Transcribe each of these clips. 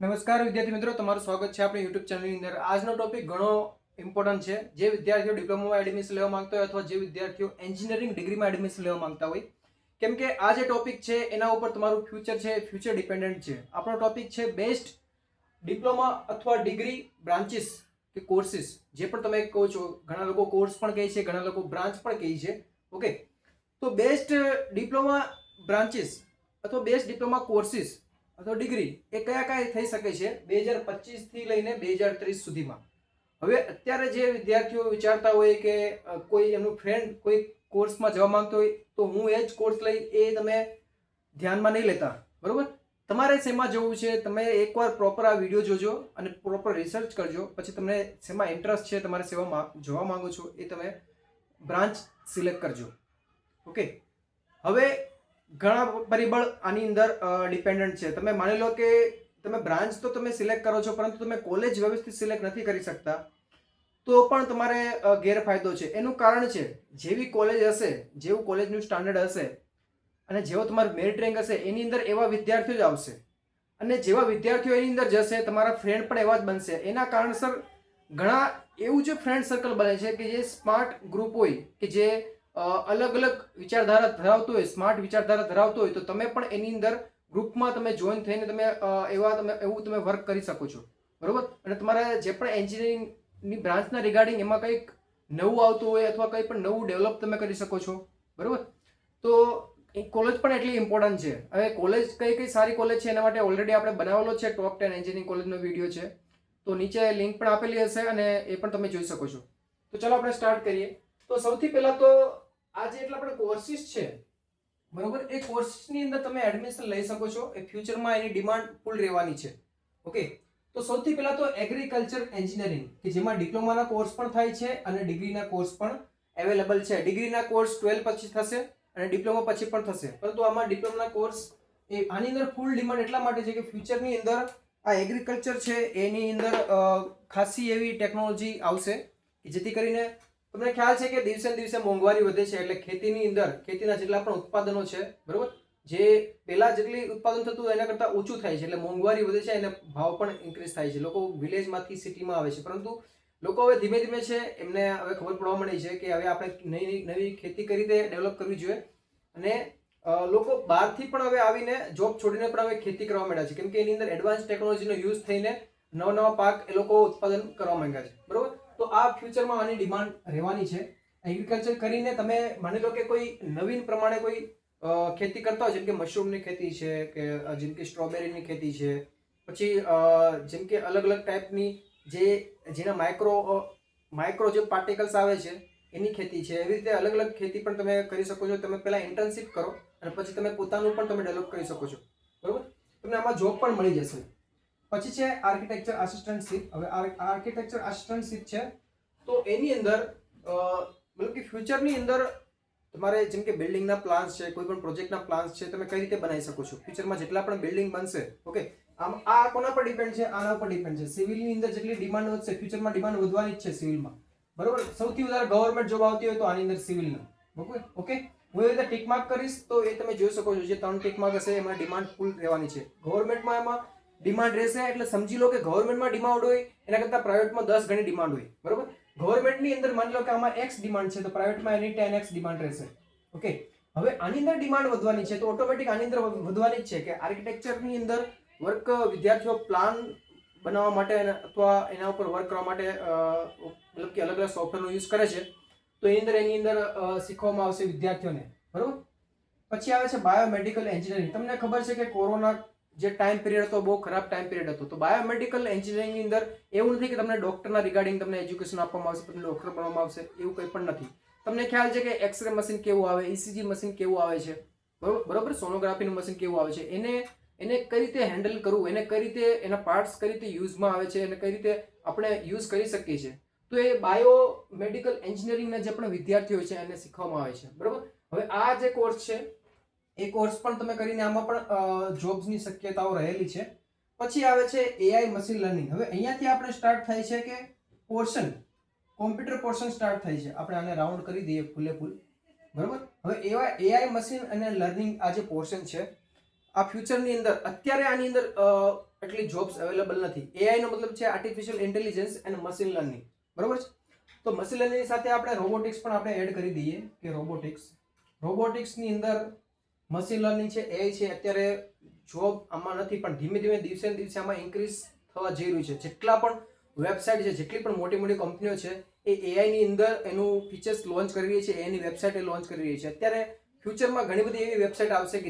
નમસ્કાર વિદ્યાર્થી મિત્રો, તમારું સ્વાગત છે આપણી યુટ્યુબ ચેનલની અંદર. આજનો ટોપિક ઘણો ઇમ્પોર્ટન્ટ છે. જે વિદ્યાર્થીઓ ડિપ્લોમામાં એડમિશન લેવા માંગતા હોય અથવા જે વિદ્યાર્થીઓ એન્જિનિયરિંગ ડિગ્રીમાં એડમિશન લેવા માંગતા હોય, કેમ કે આ જે ટોપિક છે એના ઉપર તમારું ફ્યુચર છે, ફ્યુચર ડિપેન્ડન્ટ છે. આપણો ટોપિક છે બેસ્ટ ડિપ્લોમા અથવા ડિગ્રી બ્રાન્ચીસ કે કોર્સિસ, જે પણ તમે કહો છો. ઘણા લોકો કોર્સ પણ કહે છે, ઘણા લોકો બ્રાન્ચ પણ કહે છે. ઓકે, તો બેસ્ટ ડિપ્લોમા બ્રાન્ચીસ અથવા બેસ્ટ ડિપ્લોમા કોર્સિસ અથવા ડિગ્રી એ કયા કયા થઈ શકે છે 2025 થી લઈને 2030 સુધીમાં. હવે અત્યારે જે વિદ્યાર્થીઓ વિચારતા હોય કે કોઈ એમનું ફ્રેન્ડ કોઈ કોર્સમાં જવા માંગતો હોય તો હું એ જ કોર્સ લઈ, એ તમે ધ્યાનમાં નહીં લેતા. બરોબર, તમારે શેમાં જવું છે, તમે એકવાર પ્રોપર આ વિડીયો જોજો અને પ્રોપર રિસર્ચ કરજો. પછી તમને શેમાં ઇન્ટરેસ્ટ છે, તમારે શેમાં જોવા માંગો છો, એ તમે બ્રાન્ચ સિલેક્ટ કરજો. ઓકે, હવે ઘણા પરિબળ આની અંદર ડિપેન્ડન્ટ છે. તમે માની લો કે તમે બ્રાન્ચ તો તમે સિલેક્ટ કરો છો, પરંતુ તમે કોલેજ વ્યવસ્થિત સિલેક્ટ નથી કરી શકતા, તો પણ તમારે ગેરફાયદો છે. એનું કારણ છે, જેવી કોલેજ હશે, જેવું કોલેજનું સ્ટાન્ડર્ડ હશે અને જેવો તમારો મેરિટ રેન્ક હશે, એની અંદર એવા વિદ્યાર્થીઓ જ આવશે. અને જેવા વિદ્યાર્થીઓ એની અંદર જશે, તમારા ફ્રેન્ડ પણ એવા જ બનશે. એના કારણસર ઘણા એવું જે ફ્રેન્ડ સર્કલ બને છે કે જે સ્માર્ટ ગ્રુપ હોય, કે જે અલગ અલગ વિચારધારા ધરાવતો હોય, સ્માર્ટ વિચારધારા ધરાવતો હોય, તો તમે પણ એની અંદર ગ્રુપમાં તમે જોઈન થઈને તમે એવું તમે વર્ક કરી શકો છો. બરોબર, અને તમારે જે પણ એન્જિનિયરિંગની બ્રાન્ચના રિગાર્ડિંગ એમાં કંઈક નવું આવતું હોય અથવા કંઈ પણ નવું ડેવલપ તમે કરી શકો છો. બરોબર, તો એ કોલેજ પણ એટલી ઇમ્પોર્ટન્ટ છે. હવે કોલેજ કઈ કઈ સારી કોલેજ છે એના માટે ઓલરેડી આપણે બનાવેલો છે ટોપ 10 એન્જિનિયરિંગ કોલેજનો વિડીયો છે, તો નીચે લિંક પણ આપેલી હશે અને એ પણ તમે જોઈ શકો છો. તો ચાલો આપણે સ્ટાર્ટ કરીએ. તો સૌથી પહેલા તો આ જે એટલા આપણે કોર્સિસ છે, બરોબર, એ કોર્સની અંદર તમે એડમિશન લઈ શકો છો. એ ફ્યુચરમાં એની ડિમાન્ડ ફૂલ રહેવાની છે. ઓકે, તો સૌથી પહેલા તો એગ્રીકલ્ચર એન્જિનિયરિંગ, કે જેમાં ડિપ્લોમાના કોર્સ પણ થાય છે અને ડિગ્રીના કોર્સ પણ અવેલેબલ છે. ડિગ્રીના કોર્સ 12 પછી થશે અને ડિપ્લોમા પછી પણ થશે, પરંતુ આમાં ડિપ્લોમાના કોર્સ આની અંદર ફૂલ ડિમાન્ડ એટલા માટે છે કે ફ્યુચરની અંદર આ એગ્રીકલ્ચર છે એની અંદર ખાસી એવી ટેકનોલોજી આવશે કે જેથી કરીને તમને ખ્યાલ છે કે દિવસે ને દિવસે મોંઘવારી વધે છે. એટલે ખેતીની અંદર ખેતીના જેટલા પણ ઉત્પાદનો છે, બરોબર, જે પહેલા જેટલી ઉત્પાદન થતું એના કરતાં ઓછું થાય છે. એટલે મોંઘવારી વધે છે અને ભાવ પણ ઇન્ક્રીઝ થાય છે. લોકો વિલેજમાંથી સિટીમાં આવે છે, પરંતુ લોકો હવે ધીમે ધીમે છે એમને હવે ખબર પડવા મળી છે કે હવે આપણે નવી ખેતી કઈ રીતે ડેવલપ કરવી જોઈએ. અને લોકો બહારથી પણ હવે આવીને જોબ છોડીને પણ હવે ખેતી કરવા માંડ્યા છે, કેમ કે એની અંદર એડવાન્સ ટેકનોલોજીનો યુઝ થઈને નવા નવા પાક એ લોકો ઉત્પાદન કરવા માંગ્યા છે. બરોબર, તો આ ફ્યુચરમાં આની ડિમાન્ડ રહેવાની છે. એગ્રીકલ્ચર કરીને તમે માની લો કે કોઈ નવીન પ્રમાણે કોઈ ખેતી કરતા હોય, જેમ કે મશરૂમની ખેતી છે, કે જેમ કે સ્ટ્રોબેરીની ખેતી છે, પછી જેમ કે અલગ અલગ ટાઈપની જેના માઇક્રો જે પાર્ટિકલ્સ આવે છે એની ખેતી છે. એવી રીતે અલગ અલગ ખેતી પણ તમે કરી શકો છો. તમે પહેલા ઇન્ટર્નશિપ કરો અને પછી તમે પોતાનું પણ તમે ડેવલપ કરી શકો છો. બરોબર, તમને આમાં જોબ પણ મળી જશે. પછી છે આર્કિટેક્ચર આસિસ્ટન્ટશીપ. હવે આર્કિટેક્ચર આસિસ્ટન્ટશીપ છે, તો એની અંદર મતલબ કે ફ્યુચરની અંદર તમારે જેમ કે બિલ્ડિંગના પ્લાન્સ છે, કોઈ પણ પ્રોજેક્ટના પ્લાન્સ છે, તમે કઈ રીતે બનાવી શકો છો. ફ્યુચરમાં જેટલા પણ બિલ્ડિંગ બનશે, ઓકે, આમ આ કોના પર ડિપેન્ડ છે? આના પર ડિપેન્ડ છે. સિવિલની અંદર જેટલી ડિમાન્ડ વધશે, ફ્યુચરમાં ડિમાન્ડ વધવાની જ છે સિવિલમાં. બરોબર, સૌથી વધારે ગવર્મેન્ટ જોબ આવતી હોય તો આની અંદર સિવિલનો. ઓકે, હું એ રીતે ટિક માર્ક કરીશ તો એ તમે જોઈ શકો છો. જે 3 ટિક માર્ક હશે એમાં ડિમાન્ડ ફૂલ રહેવાની છે. ગવર્મેન્ટમાં એમાં ડિમાન્ડ રહેશે, એટલે સમજી લો કે ગવર્મેન્ટમાં ડિમાન્ડ હોય એના કરતાં પ્રાઇવેટમાં 10 ગણી ડિમાન્ડ હોય. બરોબર, ગવર્મેન્ટની અંદર માની લો કે આમાં x ડિમાન્ડ છે તો પ્રાઇવેટમાં એની 10x ડિમાન્ડ રહેશે. ઓકે, હવે આની અંદર ડિમાન્ડ વધવાની છે તો ઓટોમેટિક આની અંદર વધવાની જ છે કે આર્કિટેક્ચરની અંદર વર્ક વિદ્યાર્થીઓ પ્લાન બનાવવા માટે અથવા એના ઉપર વર્ક કરવા માટે મતલબ કે અલગ અલગ સોફ્ટવેરનો યુઝ કરે છે, તો એની અંદર શીખવામાં આવશે વિદ્યાર્થીઓને. બરોબર, પછી આવે છે બાયોમેડિકલ એન્જિનિયરિંગ. તમને ખબર છે કે કોરોના જે ટાઈમ પિરિયડ હતો બહુ ખરાબ ટાઈમ પિરિયડ હતો. તો બાયોમેડિકલ એન્જિનિયરિંગની અંદર એવું નથી કે તમને ડોક્ટરના રિગાર્ડિંગ તમને એજ્યુકેશન આપવામાં આવશે, તમને ડોક્ટર બનવામાં આવશે, એવું કંઈ પણ નથી. તમને ખ્યાલ છે કે એક્સરે મશીન કેવું આવે, ઇસીજી મશીન કેવું આવે છે, બરોબર, સોનોગ્રાફીનું મશીન કેવું આવે છે, એને કઈ રીતે હેન્ડલ કરવું, એને કઈ રીતે એના પાર્ટ્સ કઈ રીતે યુઝમાં આવે છે, એને કઈ રીતે આપણે યુઝ કરી શકીએ છીએ, તો એ બાયોમેડિકલ એન્જિનિયરિંગના જે પણ વિદ્યાર્થીઓ છે એને શીખવામાં આવે છે. બરોબર, હવે આ જે કોર્સ છે એ કોર્સ પણ તમે કરીને આમાં પણ જોબ્સની શક્યતાઓ રહેલી છે. પછી આવે છે એઆઈ મશીન લર્નિંગ. હવે અહીંયાથી આપણે સ્ટાર્ટ થાય છે કે પોર્શન કોમ્પ્યુટર પોર્શન સ્ટાર્ટ થાય છે. આપણે આને રાઉન્ડ કરી દઈએ ફૂલે ફૂલ. બરોબર, હવે એઆઈ મશીન અને લર્નિંગ આ જે પોર્શન છે, આ ફ્યુચરની અંદર અત્યારે આની અંદર એટલી જોબ્સ અવેલેબલ નથી. એઆઈ નો મતલબ છે આર્ટિફિશિયલ ઇન્ટેલિજન્સ અને મશીન લર્નિંગ, બરોબર છે. તો મશીન લર્નિંગ સાથે આપણે રોબોટિક્સ પણ આપણે એડ કરી દઈએ કે રોબોટિક્સની અંદર મશીન લર્નિંગ છે, એઆઈ છે. અત્યારે જોબ આમાં નથી, પણ ધીમે ધીમે દિવસે ને દિવસે આમાં ઇન્ક્રીઝ થવા જઈ રહ્યું છે. જેટલા પણ વેબસાઇટ છે, જેટલી પણ મોટી મોટી કંપનીઓ છે, એ એઆઈની અંદર એનું ફીચર્સ લોન્ચ કરી રહી છે, એની વેબસાઇટ લોન્ચ કરી રહી છે. અત્યારે ફ્યુચરમાં ઘણી બધી એવી વેબસાઇટ આવશે કે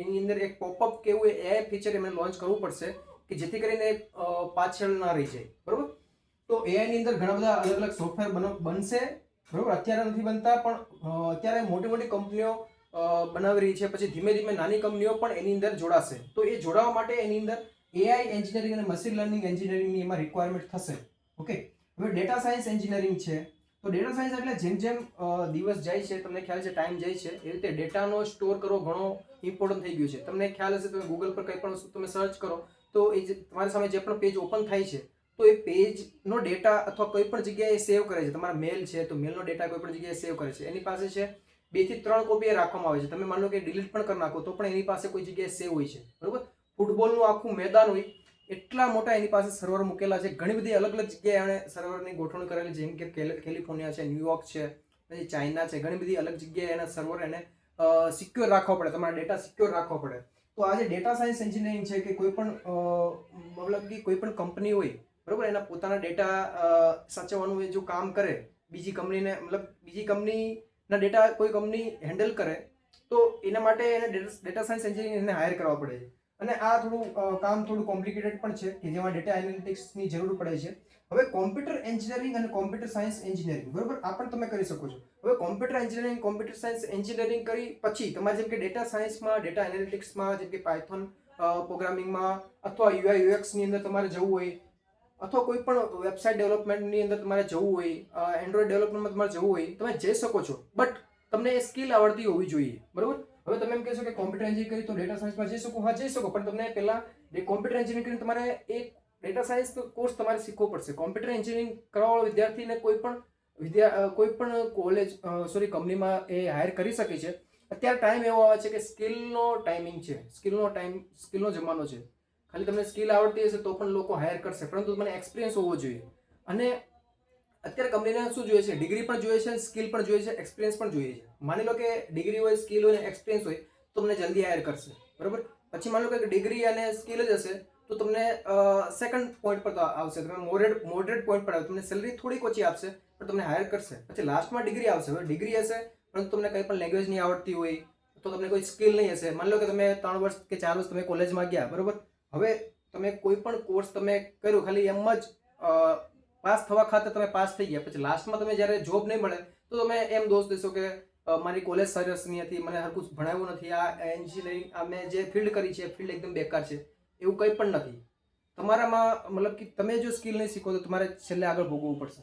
એની અંદર એક પોપઅપ કે એવું એઆઈ ફીચર એમને લોન્ચ કરવું પડશે કે જેથી કરીને પાછળ ના રહી જાય, બરોબર. તો એઆઈની અંદર ઘણા બધા અલગ અલગ સોફ્ટવેર બનશે, બરોબર. અત્યારે નથી બનતા, પણ અત્યારે મોટી મોટી કંપનીઓ બનાવી રહી છે. પછી ધીમે ધીમે નાની કંપનીઓ પણ એની અંદર જોડાશે. તો એ જોડાવા માટે એની અંદર એઆઈ એન્જિનિયરિંગ અને મશીન લર્નિંગ એન્જિનિયરિંગની એમાં રિક્વાયરમેન્ટ થશે. ઓકે, હવે ડેટા સાયન્સ એન્જિનિયરિંગ છે. તો ડેટા સાયન્સ એટલે જેમ જેમ દિવસ જાય છે, તમને ખ્યાલ છે, ટાઈમ જાય છે, એ રીતે ડેટાનો સ્ટોર કરવો ઘણો ઇમ્પોર્ટન્ટ થઈ ગયું છે. તમને ખ્યાલ હશે, તમે ગૂગલ પર કંઈ પણ વસ્તુ તમે સર્ચ કરો તો એ તમારી સામે જે પણ પેજ ઓપન થાય છે, તો એ પેજનો ડેટા અથવા કોઈ પણ જગ્યાએ સેવ કરે છે. તમારા મેલ છે તો મેલનો ડેટા કોઈ પણ જગ્યાએ સેવ કરે છે. એની પાસે છે 2 થી 3 કોપી રાખવામાં આવે છે. તમે માનો કે ડિલીટ પણ કરી નાખો તો પણ એની પાસે કોઈ જગ્યાએ સેવ હોય છે, બરોબર. ફૂટબોલનું આખું મેદાન હોય એટલા મોટા એની પાસે સર્વર મૂકેલા છે. ઘણી બધી અલગ અલગ જગ્યાએ એણે સર્વરની ગોઠવણ કરેલી છે, જેમ કે કેલિફોર્નિયા છે, ન્યુયોર્ક છે, પછી ચાઇના છે. ઘણી બધી અલગ જગ્યાએ એના સર્વર એને સિક્યોર રાખવા પડે, તમારા ડેટા સિક્યોર રાખવા પડે. તો આ જે ડેટા સાયન્સ એન્જિનિયરિંગ છે કે કોઈ પણ મતલબ કે કોઈ પણ કંપની હોય, બરોબર, એના પોતાના ડેટા સાચવવાનું એ જો કામ કરે, બીજી કંપનીના ડેટા કોઈ કંપની હેન્ડલ કરે, તો એના માટે એને ડેટા સાયન્સ એન્જિનિયરને હાયર કરવા પડે છે. અને આ કામ થોડું કોમ્પ્લિકેટેડ પણ છે કે જેમાં ડેટા એનાલિટિક્સની જરૂર પડે છે. હવે કોમ્પ્યુટર એન્જિનિયરિંગ અને કોમ્પ્યુટર સાયન્સ એન્જિનિયરિંગ, બરોબર, આ પણ તમે કરી શકો છો. હવે computer engineering, computer science engineering કરી પછી તમારે જેમ કે ડેટા સાયન્સમાં, ડેટા એનાલિટિક્સમાં, જેમ કે પાયથોન પ્રોગ્રામિંગમાં અથવા યુઆઈ યુએક્સની અંદર તમારે જવું હોય, અથવા કોઈ પણ વેબસાઇટ ડેવલપમેન્ટની અંદર તમારે જવું હોય, એન્ડ્રોઇડ ડેવલપમેન્ટમાં તમારે જવું હોય, તમે જઈ શકો છો. બટ તમને એ સ્કિલ આવડતી હોવી જોઈએ, બરોબર. હવે તમે એમ કહેશો કે કોમ્પ્યુટર એન્જિનિયરિંગ કરી તો ડેટા સાયન્સમાં જઈ શકો. હા, જઈ શકો, પણ તમને પહેલા કોમ્પ્યુટર એન્જિનિયરિંગ કરીને તમારે એક ડેટા સાયન્સ કોર્સ તમારે શીખવો પડશે. કોમ્પ્યુટર એન્જિનિયરિંગ કરવાવાળો વિદ્યાર્થીને કોઈ પણ કંપનીમાં એ હાયર કરી શકે છે. અત્યારે ટાઈમ એવો આવે છે કે સ્કિલનો ટાઈમિંગ છે, સ્કિલનો જમાનો છે. ખાલી તમને સ્કિલ આવડતી હશે તો પણ લોકો હાયર કરશે, પરંતુ તમને એક્સપિરિયન્સ હોવો જોઈએ. અને અત્યારે કંપનીને શું જોઈએ છે? ડિગ્રી પણ જોઈએ છે, સ્કિલ પણ જોઈએ છે, એક્સપિરિયન્સ પણ જોઈએ છે. માની લો કે ડિગ્રી હોય, સ્કિલ હોય, એક્સપિરિયન્સ હોય તો તમને જલ્દી હાયર કરશે, બરોબર. પછી માની લો કે ડિગ્રી અને સ્કિલ જ હશે તો તમને સેકન્ડ પોઈન્ટ પર આવશે, તમે મોડરેટ પોઈન્ટ પર આવશે, તમને સેલરી થોડીક ઓછી આપશે પણ તમને હાયર કરશે. પછી લાસ્ટમાં ડિગ્રી આવશે. હવે ડિગ્રી હશે પરંતુ તમને કંઈ પણ લેંગ્વેજ નહીં આવડતી હોય તો તમને કોઈ સ્કિલ નહીં હશે. માની લો કે તમે 3 વર્ષ કે 4 વર્ષ તમે કોલેજમાં ગયા, બરોબર. હવે તમે કોઈ પણ કોર્સ તમે કર્યો, ખાલી એમ જ પાસ થવા ખાતર તમે પાસ થઈ ગયા, પછી લાસ્ટમાં તમે જ્યારે જોબ નહીં મળે તો તમે એમ દોષ દેશો કે મારી કોલેજ સરસ નહીં હતી, મને હરખું ભણાવ્યું નથી, આ એન્જિનિયરિંગ અમે જે ફિલ્ડ કરી છે ફિલ્ડ એકદમ બેકાર છે. એવું કંઈ પણ નથી. તમારામાં મતલબ કે તમે જો સ્કિલ નહીં શીખો તો તમારે છેલ્લે આગળ ભોગવવું પડશે.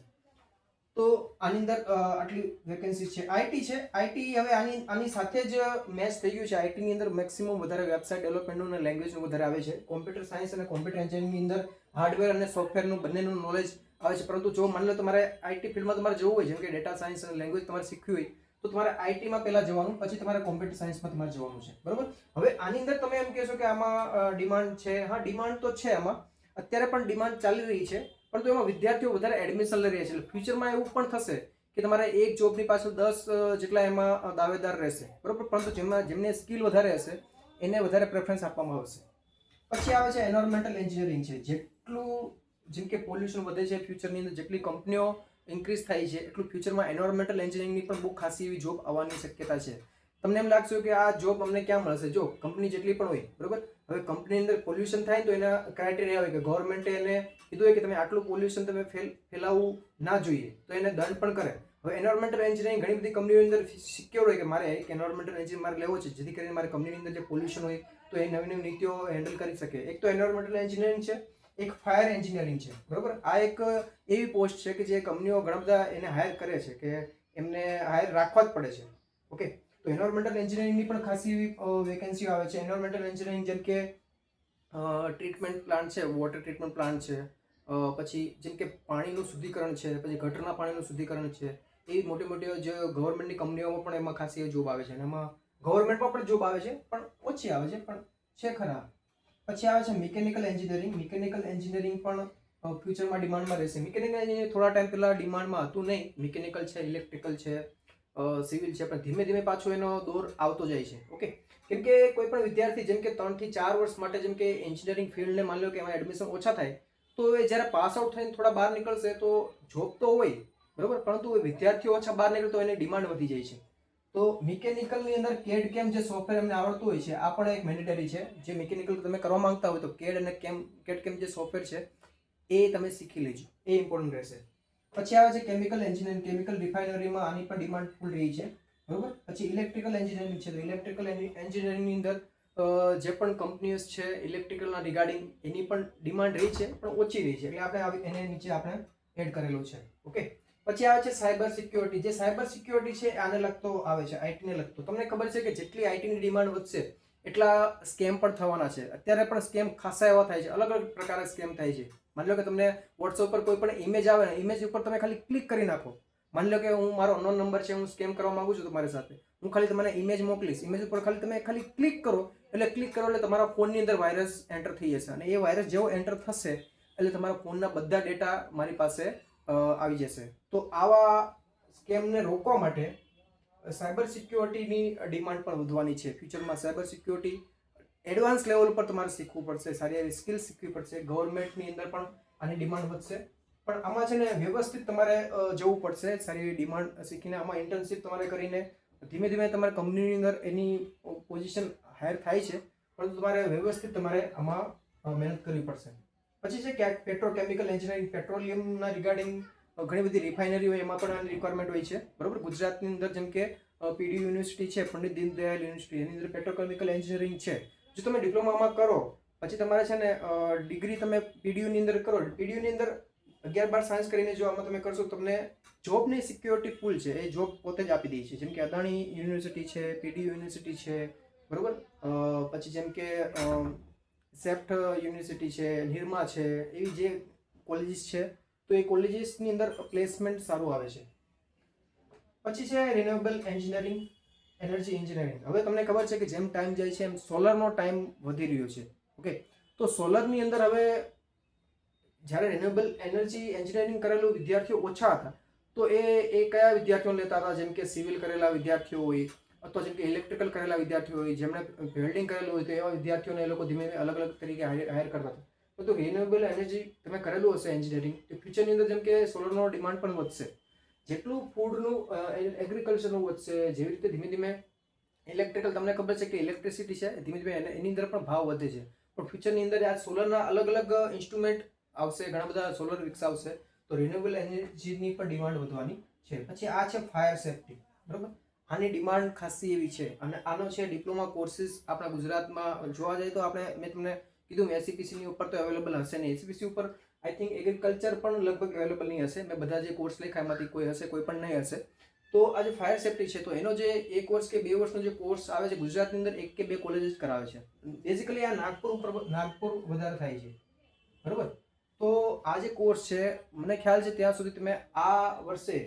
તો આની અંદર આટલી વેકેન્સી છે. આઈટી છે. આઈટી હવે આની સાથે જ મેચ થઈ ગયું છે. આઈટીની અંદર મેક્સિમમ વધારે વેબસાઇટ ડેવલપમેન્ટનું અને લેંગ્વેજનું વધારે આવે છે. કોમ્પ્યુટર સાયન્સ અને કોમ્પ્યુટર એન્જિનિયરિંગની અંદર હાર્ડવેર અને સોફ્ટવેરનું બંનેનું નોલેજ આવે છે. પરંતુ જો માની લો તમારે આઈટી ફિલ્ડમાં તમારે જવું હોય, જેમ કે ડેટા સાયન્સ અને લેંગ્વેજ તમારે શીખવી હોય, તો તમારે આઈટીમાં પહેલા જવાનું, પછી તમારે કોમ્પ્યુટર સાયન્સમાં તમારે જવાનું છે, બરોબર. હવે આની અંદર તમે એમ કહેશો કે આમાં ડિમાન્ડ છે. હા, ડિમાન્ડ તો છે. આમાં અત્યારે પણ ડિમાન્ડ ચાલી રહી છે, પરંતુ એમાં વિદ્યાર્થીઓ વધારે એડમિશન લઈ રહ્યા છે. એટલે ફ્યુચરમાં એવું પણ થશે કે તમારે એક જોબની પાછળ 10 જેટલા એમાં દાવેદાર રહેશે, બરોબર. પરંતુ જેમને સ્કિલ વધારે હશે એને વધારે પ્રેફરન્સ આપવામાં આવશે. પછી આવે છે એન્વાયરમેન્ટલ એન્જિનિયરિંગ છે. જેમ કે પોલ્યુશન વધે છે ફ્યુચરની અંદર, જેટલી કંપનીઓ ઇન્ક્રીઝ થાય છે એટલું ફ્યુચરમાં એન્વાયરમેન્ટલ એન્જિનિયરિંગની પણ બહુ ખાસી એવી જોબ આવવાની શક્યતા છે. તમને એમ લાગશે કે આ જોબ અમને ક્યાં મળશે? જો કંપની જેટલી પણ હોય, બરોબર. હવે કંપની અંદર પોલ્યુશન થાય તો એના ક્રાઇટેરિયા હોય કે ગવર્મેન્ટે એને કીધું હોય કે તમે આટલું પોલ્યુશન તમે ફેલાવવું ના જોઈએ, તો એને દંડ પણ કરે. હવે એન્વાયરમેન્ટલ એન્જિનિયરિંગ ઘણી બધી કંપનીઓની અંદર સિક્યોર હોય કે મારે એક એન્વાયરમેન્ટલ એન્જિનિયર મારે લેવો છે, જેથી કરીને મારી કંપનીની અંદર જે પોલ્યુશન હોય તો એ નવી નવી નીતિઓ હેન્ડલ કરી શકે. એક તો એન્વાયરમેન્ટલ એન્જિનિયરિંગ છે, એક ફાયર એન્જિનિયરિંગ છે, બરોબર. આ એક એવી પોસ્ટ છે કે જે કંપનીઓ ઘણા બધા એને હાયર કરે છે, કે એમને હાયર રાખવા જ પડે છે. ઓકે, તો એન્વાયરમેન્ટલ એન્જિનિયરિંગની પણ ખાસી એવી વેકેન્સીઓ આવે છે. એન્વાયરમેન્ટલ એન્જિનિયરિંગ જેમ કે ટ્રીટમેન્ટ પ્લાન્ટ છે, વોટર ટ્રીટમેન્ટ પ્લાન્ટ છે, પછી જેમ કે પાણીનું શુદ્ધિકરણ છે, પછી ગટરના પાણીનું શુદ્ધિકરણ છે. એ મોટી મોટી જે ગવર્મેન્ટની કંપનીઓમાં પણ એમાં ખાસી જોબ આવે છે. અને એમાં ગવર્મેન્ટમાં પણ જોબ આવે છે, પણ ઓછી આવે છે, પણ છે ખરા. પછી આવે છે મિકેનિકલ એન્જિનિયરિંગ. મિકેનિકલ એન્જિનિયરિંગ પણ ફ્યુચરમાં ડિમાન્ડમાં રહેશે. મિકેનિકલ એન્જિનિયરિંગ થોડા ટાઈમ પહેલા ડિમાન્ડમાં હતું નહીં. મિકેનિકલ છે, ઇલેક્ટ્રિકલ છે, સિવિલ છે, પણ ધીમે ધીમે પાછો એનો દોર આવતો જાય છે. ઓકે, કેમ કે કોઈ પણ વિદ્યાર્થી જેમ કે 3 થી 4 વર્ષ માટે જેમ કે એન્જિનિયરિંગ ફિલ્ડને માની લો કે એમાં એડમિશન ઓછા થાય, તો એ જ્યારે પાસ આઉટ થઈને થોડા બહાર નીકળશે તો જોબ તો હોય બરોબર, પરંતુ વિદ્યાર્થીઓ ઓછા બહાર નીકળે તો એની ડિમાન્ડ વધી જાય છે. તો મિકેનિકલની અંદર કેડ કેમ જે સોફ્ટવેર અમને આવડતું હોય છે આ પણ એક મેન્ડેટરી છે. જે મિકેનિકલ તમે કરવા માંગતા હોય તો કેડ અને કેડ કેમ જે સોફ્ટવેર છે એ તમે શીખી લેજો, એ ઇમ્પોર્ટન્ટ રહેશે. પછી આવે છે કેમિકલ એન્જિનિયરિંગ. કેમિકલ રિફાઇનરીમાં આની પણ ડિમાન્ડ ફૂલ રહી છે બરોબર. પછી ઇલેક્ટ્રિકલ એન્જિનિયરિંગ છે. તો ઇલેક્ટ્રિકલ એન્જિનિયરિંગની અંદર જે પણ કંપનીઓ છે ઇલેક્ટ્રિકલના રિગાર્ડિંગ એની પણ ડિમાન્ડ રહી છે, પણ ઓછી રહી છે, એટલે આપણે એને નીચે આપણે એડ કરેલું છે. ઓકે, પછી આવે છે સાયબર સિક્યોરિટી. જે સાયબર સિક્યોરિટી છે આને લગતો આવે છે, આઈટીને લગતો. તમને ખબર છે કે જેટલી આઈટીની ડિમાન્ડ વધશે એટલા સ્કેમ પણ થવાના છે. અત્યારે પણ સ્કેમ ખાસા એવા થાય છે, અલગ અલગ પ્રકારના સ્કેમ થાય છે. માની લો કે તમને વોટ્સઅપ પર કોઈ પણ ઇમેજ આવે ને, ઇમેજ ઉપર તમે ખાલી ક્લિક કરી નાખો. માની લો કે મારો અનનોન નંબર છે, હું સ્કેમ કરવા માંગુ છું તમારી સાથે, હું ખાલી તમને ઇમેજ મોકલીશ. ઇમેજ ઉપર તમે ખાલી ક્લિક કરો એટલે તમારા ફોનની અંદર વાયરસ એન્ટર થઈ જશે, અને એ વાયરસ જેવો એન્ટર થશે એટલે તમારા ફોનના બધા ડેટા મારી પાસે આવી જશે. તો આવા સ્કેમને રોકવા માટે સાયબર સિક્યોરિટીની ડિમાન્ડ પણ વધવાની છે. ફ્યુચરમાં સાયબર સિક્યોરિટી એડવાન્સ લેવલ પર તમારે શીખવું પડશે, સારી એવી સ્કિલ શીખવી પડશે. ગવર્મેન્ટની અંદર પણ આની ડિમાન્ડ વધશે, પણ આમાં છે ને વ્યવસ્થિત તમારે જવું પડશે. સારી એવી ડિમાન્ડ શીખીને આમાં ઇન્ટર્નશિપ તમારે કરીને ધીમે ધીમે તમારે કંપનીની અંદર એની પોઝિશન હાયર થાય છે, પરંતુ તમારે વ્યવસ્થિત તમારે આમાં મહેનત કરવી પડશે. પછી છે પેટ્રોકેમિકલ એન્જિનિયરિંગ. પેટ્રોલિયમના રિગાર્ડિંગ ઘણી બધી રિફાઇનરી હોય, એમાં પણ આની રિક્વાયરમેન્ટ હોય છે બરોબર. ગુજરાતની અંદર જેમ કે પીડી યુનિવર્સિટી છે, પંડિત દીનદયાળ યુનિવર્સિટી, એની અંદર પેટ્રોકેમિકલ એન્જિનિયરિંગ છે. જો તમે ડિપ્લોમામાં કરો પછી તમારે છે ને ડિગ્રી તમે પીડીયુની અંદર કરો. પીડીયુની અંદર 11-12 સાયન્સ કરીને જો આમાં તમે કરશો તમને જોબની સિક્યોરિટી ફૂલ છે, એ જોબ પોતે જ આપી દે છે. જેમ કે અદાણી યુનિવર્સિટી છે, પીડીયુ યુનિવર્સિટી છે બરોબર. પછી જેમ કે સેફ્ટ યુનિવર્સિટી છે, નિરમા છે, એવી જે કોલેજીસ છે તો એ કોલેજીસની અંદર પ્લેસમેન્ટ સારું આવે છે. પછી છે રિન્યુએબલ એન્જિનિયરિંગ, એનર્જી એન્જિનિયરિંગ. હવે તમને ખબર છે કે જેમ ટાઈમ જાય છે એમ સોલરનો ટાઈમ વધી રહ્યો છે. ઓકે, તો સોલરની અંદર હવે જ્યારે રિન્યુએબલ એનર્જી એન્જિનિયરિંગ કરેલું વિદ્યાર્થીઓ ઓછા હતા, તો એ કયા વિદ્યાર્થીઓ લેતા હતા? જેમ કે સિવિલ કરેલા વિદ્યાર્થીઓ હોય, અથવા જેમ કે ઇલેક્ટ્રિકલ કરેલા વિદ્યાર્થીઓ હોય, જેમણે વેલ્ડિંગ કરેલું હોય, તો એવા વિદ્યાર્થીઓને એ લોકો ધીમે ધીમે અલગ અલગ તરીકે હાયર કરતા હતા. તો રિન્યુએબલ એનર્જી તમે કરેલું હશે એન્જિનિયરિંગ, તો ફ્યુચરની અંદર જેમ કે સોલરનો ડિમાન્ડ પણ વધશે. જેટલું ફૂડનું એગ્રીકલ્ચરનું વધશે, જેવી રીતે ધીમે ધીમે ઇલેક્ટ્રિકલ, તમને ખબર છે કે ઇલેક્ટ્રિસિટી છે ધીમે ધીમે એની અંદર પણ ભાવ વધે છે, પણ ફ્યુચરની અંદર આ સોલરના અલગ અલગ ઇન્સ્ટ્રુમેન્ટ આવશે, ઘણા બધા સોલર વિકસાવશે, તો રિન્યુએબલ એનર્જીની પણ ડિમાન્ડ વધવાની છે. પછી આ છે ફાયર સેફ્ટી બરોબર. આની ડિમાન્ડ ખાસી એવી છે, અને આનો છે ડિપ્લોમા કોર્સીસ આપણા ગુજરાતમાં જોવા જઈએ તો મેં તમને કીધું એસસીપીસીની ઉપર તો અવેલેબલ હશે નહીં. એસસીપીસી ઉપર આઈ થિંક એગ્રીકલ્ચર પણ લગભગ અવેલેબલ નહીં હશે. મેં બધા જે કોર્સ લખ્યા એમાંથી કોઈ હશે, કોઈ પણ નહીં હશે. તો આ જે ફાયર સેફ્ટી છે તો એનો જે 1 વર્ષ કે 2 વર્ષનો જે કોર્સ આવે છે ગુજરાતની અંદર 1 કે 2 કોલેજ જ કરાવે છે. બેઝિકલી આ નાગપુર વધારે થાય છે બરોબર. તો આ જે કોર્સ છે મને ખ્યાલ છે ત્યાં સુધી તમે આ વર્ષે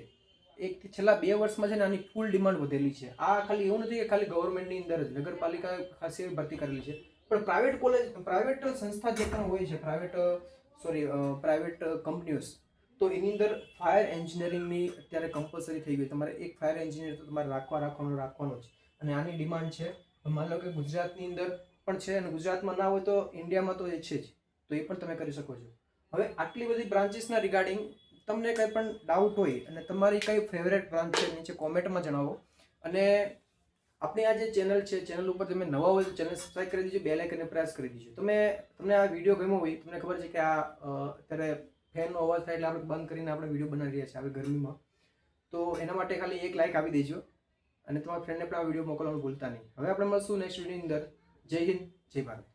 છેલ્લા 2 વર્ષમાં છે ને આની ફૂલ ડિમાન્ડ વધેલી છે. આ ખાલી એવું નથી કે ખાલી ગવર્મેન્ટની અંદર જ, નગરપાલિકાએ ખાસી એવી ભરતી કરેલી છે, પણ પ્રાઇવેટ સંસ્થા જે પણ હોય છે, પ્રાઇવેટ કંપનીઓ, તો એની અંદર ફાયર એન્જિનિયરિંગની અત્યારે કમ્પલસરી થઈ ગઈ. તમારે એક ફાયર એન્જિનિયર તો તમારે રાખવાનો જ, અને આની ડિમાન્ડ છે. માની લો કે ગુજરાતની અંદર પણ છે, અને ગુજરાતમાં ના હોય તો ઇન્ડિયામાં તો એ છે જ, તો એ પણ તમે કરી શકો છો. હવે આટલી બધી બ્રાન્ચીસના રિગાર્ડિંગ તમને કંઈ પણ ડાઉટ હોય અને તમારી કઈ ફેવરેટ બ્રાન્ચ છે નીચે કોમેન્ટમાં જણાવો. અને આપણી આ જે ચેનલ છે, ચેનલ ઉપર તમે નવા હોય તો ચેનલ સબસ્ક્રાઈબ કરી દીજો, બેલ આઇકનને પ્રેસ કરી દીજો. તમને આ વિડીયો ગમ્યો હોય, તમને ખબર છે કે આ અત્યારે ફેનનો અવાજ થાય એટલે આપણે બંધ કરીને આપણે વિડીયો બનાવી રહ્યા છીએ આવી ગરમીમાં, તો એના માટે ખાલી એક લાઇક આપી દેજો, અને તમારા ફ્રેન્ડને પણ આ વિડીયો મોકલવાનું ભૂલતા નહીં. હવે આપણે મળશું નેક્સ્ટ વિડીયોની અંદર. જય હિન્દ, જય ભારત.